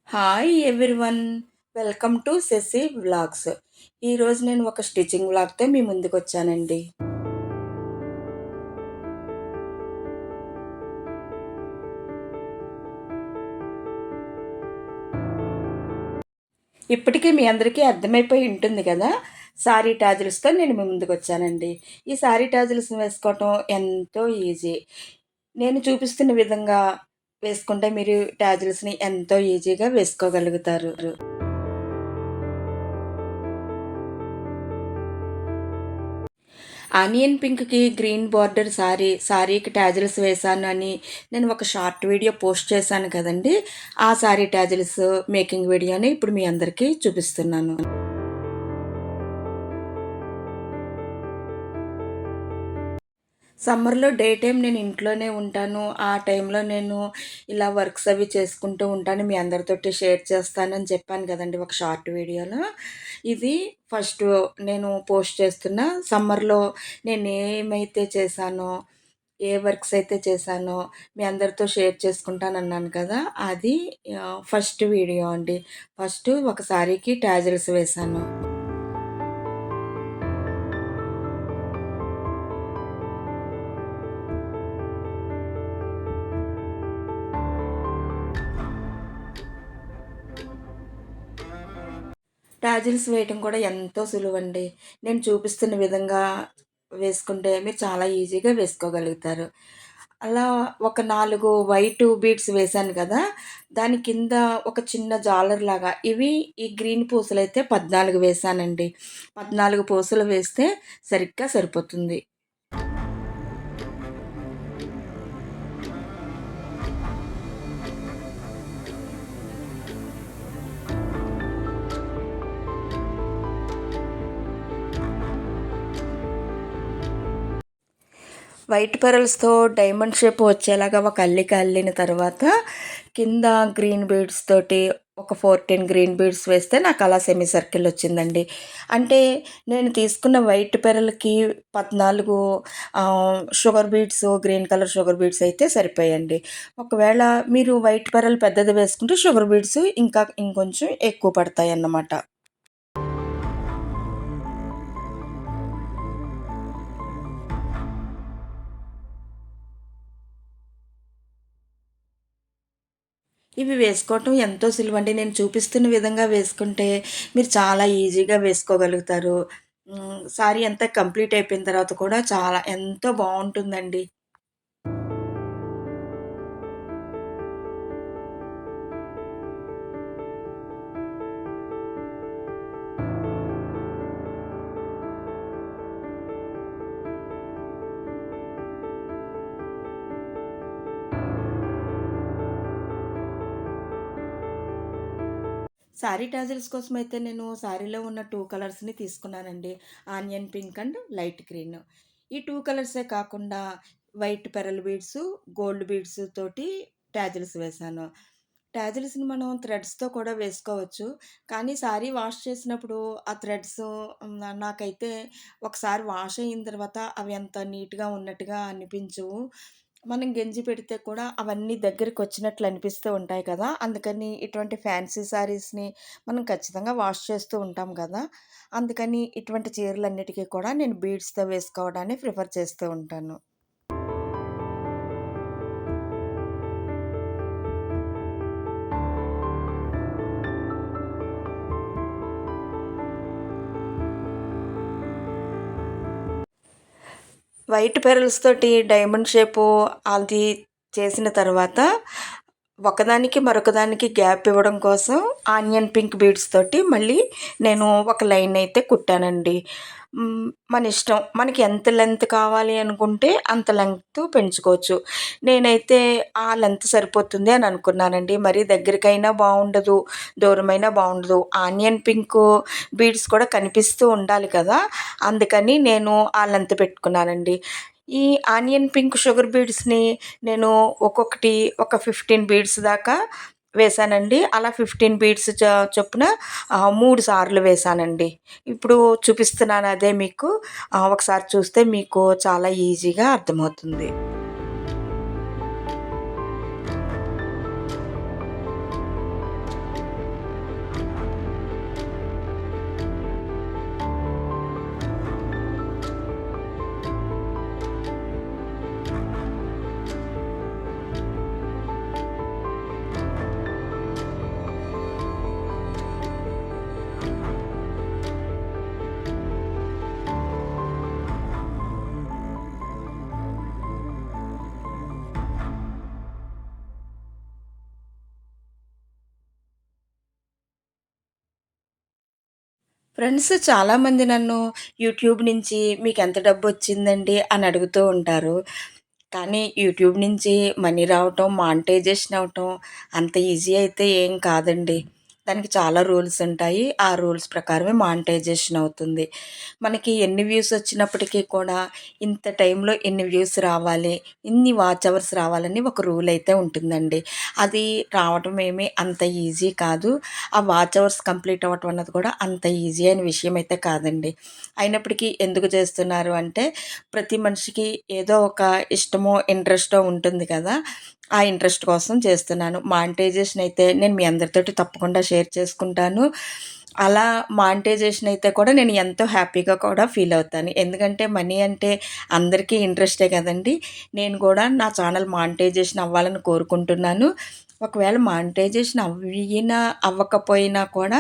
Hi everyone, welcome to Sashi vlogs. ఈరోజు నేను ఒక స్టిచ్చింగ్ వ్లాగ్తో మీ ముందుకు వచ్చానండి. ఇప్పటికీ మీ అందరికీ అర్థమైపోయి ఉంటుంది కదా, సారీ టాజిల్స్తో నేను మీ ముందుకు వచ్చానండి. ఈ సారీ టాజిల్స్ వేసుకోవటం ఎంతో ఈజీ. నేను చూపిస్తున్న విధంగా వేసుకుంటే మీరు టాజిల్స్ని ఎంతో ఈజీగా వేసుకోగలుగుతారు. ఆనియన్ పింక్‌కి గ్రీన్ బార్డర్ సారీకి టాజిల్స్ వేశాను అని నేను ఒక షార్ట్ వీడియో పోస్ట్ చేశాను కదండీ! ఆ సారీ టాజిల్స్ మేకింగ్ వీడియోని ఇప్పుడు మీ అందరికీ చూపిస్తున్నాను. సమ్మర్‌లో డే టైమ్ నేను ఇంట్లోనే ఉంటాను. ఆ టైంలో నేను ఇలా వర్క్స్ అవి చేసుకుంటూ ఉంటాను. మీ అందరితోటి షేర్ చేస్తానని చెప్పాను కదండీ ఒక షార్ట్ వీడియోలో. ఇది ఫస్ట్ నేను పోస్ట్ చేస్తున్న సమ్మర్‌లో నేనేమైతే చేశానో, ఏ వర్క్స్ అయితే చేశానో మీ అందరితో షేర్ చేసుకుంటానన్నాను కదా! అది ఫస్ట్ వీడియో అండి. ఫస్ట్ ఒక సారీకి టాజిల్స్ వేశాను. టాజిల్స్ వేయటం కూడా ఎంతో సులువండి. నేను చూపిస్తున్న విధంగా వేసుకుంటే మీరు చాలా ఈజీగా వేసుకోగలుగుతారు. అలా ఒక 4 వైట్ బీడ్స్ వేశాను కదా! దాని కింద ఒక చిన్న జాలర్‌లాగా ఈ గ్రీన్ పూసలైతే 14 వేశానండి. 14 పూసలు వేస్తే సరిగ్గా సరిపోతుంది. వైట్ పెరల్స్‌తో డైమండ్ షేప్ వచ్చేలాగా ఒక అల్లిక అల్లిన తర్వాత కింద గ్రీన్ బీడ్స్ తోటి ఒక 14 గ్రీన్ బీడ్స్ వేస్తే నాకు అలా సెమీ సర్కిల్ వచ్చిందండి. అంటే నేను తీసుకున్న వైట్ పెరల్‌కి 14 sugar beads, green colour sugar beads అయితే సరిపోయాయండి. ఒకవేళ మీరు వైట్ పెరల్ పెద్దది వేసుకుంటే షుగర్ బీడ్స్ ఇంకా ఇంకొంచెం ఎక్కువ పడతాయన్నమాట. ఇవి వేసుకోవటం ఎంతో సులువండి. నేను చూపిస్తున్న విధంగా వేసుకుంటే మీరు చాలా ఈజీగా వేసుకోగలుగుతారు. సారీ అంతా కంప్లీట్ అయిపోయిన తర్వాత కూడా చాలా ఎంతో బావుంటుందండి. సారీ టాజిల్స్ కోసమైతే నేను సారీలో ఉన్న 2 కలర్స్‌ని తీసుకున్నానండి. Onion pink and light green. ఈ 2 కలర్సే కాకుండా white pearl beads, gold beads తోటి టాజిల్స్ వేశాను. టాజిల్స్‌ని మనం థ్రెడ్స్‌తో కూడా వేసుకోవచ్చు. కానీ సారీ వాష్ చేసినప్పుడు ఆ థ్రెడ్స్ నాకైతే ఒకసారి వాష్ అయిన తర్వాత అవి అంత నీట్‌గా ఉన్నట్టుగా అనిపించవు. మనం గెంజి పెడితే కూడా అవన్నీ దగ్గరికొచ్చినట్లు అనిపిస్తూ ఉంటాయి కదా! అందుకని ఇటువంటి ఫ్యాన్సీ శారీస్‌ని మనం ఖచ్చితంగా వాష్ చేస్తూ ఉంటాం కదా! అందుకని ఇటువంటి చీరలన్నిటికి కూడా నేను బీడ్స్‌తో వేసుకోవడాన్ని ప్రిఫర్ చేస్తూ ఉంటాను. వైట్ పెరల్స్ తోటి డైమండ్ షేపు అది చేసిన తర్వాత ఒకదానికి మరొకదానికి గ్యాప్ ఇవ్వడం కోసం ఆనియన్ పింక్ బీడ్స్ తోటి మళ్ళీ నేను ఒక లైన్ అయితే కుట్టానండి. మన ఇష్టం. మనకి ఎంత లెంత్ కావాలి అనుకుంటే అంత లెంగ్త్ పెంచుకోవచ్చు. నేనైతే ఆ లెంత్ సరిపోతుంది అని అనుకున్నానండి. మరీ దగ్గరికైనా బావుండదు, దూరమైనా బావుండదు. ఆనియన్ పింకు బీడ్స్ కూడా కనిపిస్తూ ఉండాలి కదా! అందుకని నేను ఆ లెంత్ పెట్టుకున్నానండి. ఈ ఆనియన్ పింక్ షుగర్ బీడ్స్‌ని నేను ఒక్కొక్కటి ఒక 15 బీడ్స్ దాకా వేశానండి. అలా 15 బీడ్స్ చొప్పున 3 సార్లు వేశానండి. ఇప్పుడు చూపిస్తున్నాను అదే మీకు. ఒకసారి చూస్తే మీకు చాలా ఈజీగా అర్థమవుతుంది. ఫ్రెండ్స్ చాలామంది నన్ను యూట్యూబ్ నుంచి మీకెంత డబ్బొచ్చిందండి అని అడుగుతూ ఉంటారు. కానీ యూట్యూబ్ నుంచి మనీ రావటం, మానిటైజేషన్ అవ్వటం అంత ఈజీ అయితే ఏం కాదండి. దానికి చాలా రూల్స్ ఉంటాయి. ఆ రూల్స్ ప్రకారమే మానిటైజేషన్ అవుతుంది. మనకి ఎన్ని వ్యూస్ వచ్చినప్పటికీ కూడా ఇంత టైంలో ఇన్ని వ్యూస్ రావాలి, ఇన్ని వాచ్ అవర్స్ రావాలని ఒక రూల్ అయితే ఉంటుందండి. అది రావటం ఏమీ అంత ఈజీ కాదు. ఆ వాచ్ అవర్స్ కంప్లీట్ అవ్వటం అన్నది కూడా అంత ఈజీ అయిన విషయం అయితే కాదండి. అయినప్పటికీ ఎందుకు చేస్తున్నారు అంటే, ప్రతి మనిషికి ఏదో ఒక ఇష్టమో, ఇంట్రెస్టో ఉంటుంది కదా! ఆ ఇంట్రెస్ట్ కోసం చేస్తున్నాను. మానిటైజేషన్ అయితే నేను మీ అందరితోటి తప్పకుండా షేర్ చేసుకుంటాను. అలా మానిటైజేషన్ అయితే కూడా నేను ఎంతో హ్యాపీగా కూడా ఫీల్ అవుతాను. ఎందుకంటే మనీ అంటే అందరికీ ఇంట్రెస్టే కదండీ! నేను కూడా నా ఛానల్ మానిటైజేషన్ అవ్వాలని కోరుకుంటున్నాను. ఒకవేళ మానిటైజేషన్ అవ్వినా, అవ్వకపోయినా కూడా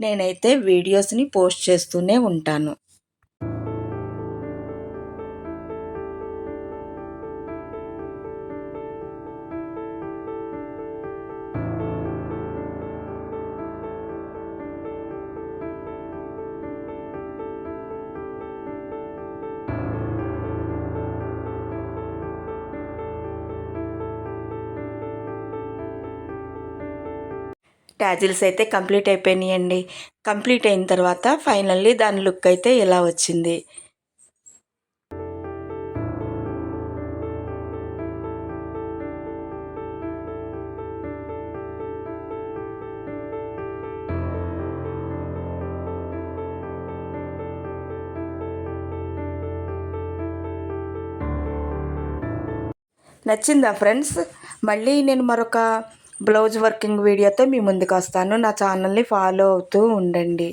నేనైతే వీడియోస్‌ని పోస్ట్ చేస్తూనే ఉంటాను. టాజిల్స్ అయితే కంప్లీట్ అయిపోయినాయండి. కంప్లీట్ అయిన తర్వాత ఫైనల్లీ దాని లుక్ అయితే ఇలా వచ్చింది. నచ్చిందా ఫ్రెండ్స్? మళ్ళీ నేను మరొక బ్లౌజ్ వర్కింగ్ వీడియోతో మీ ముందుకొస్తాను. నా ఛానల్‌ని ఫాలో అవుతూ ఉండండి.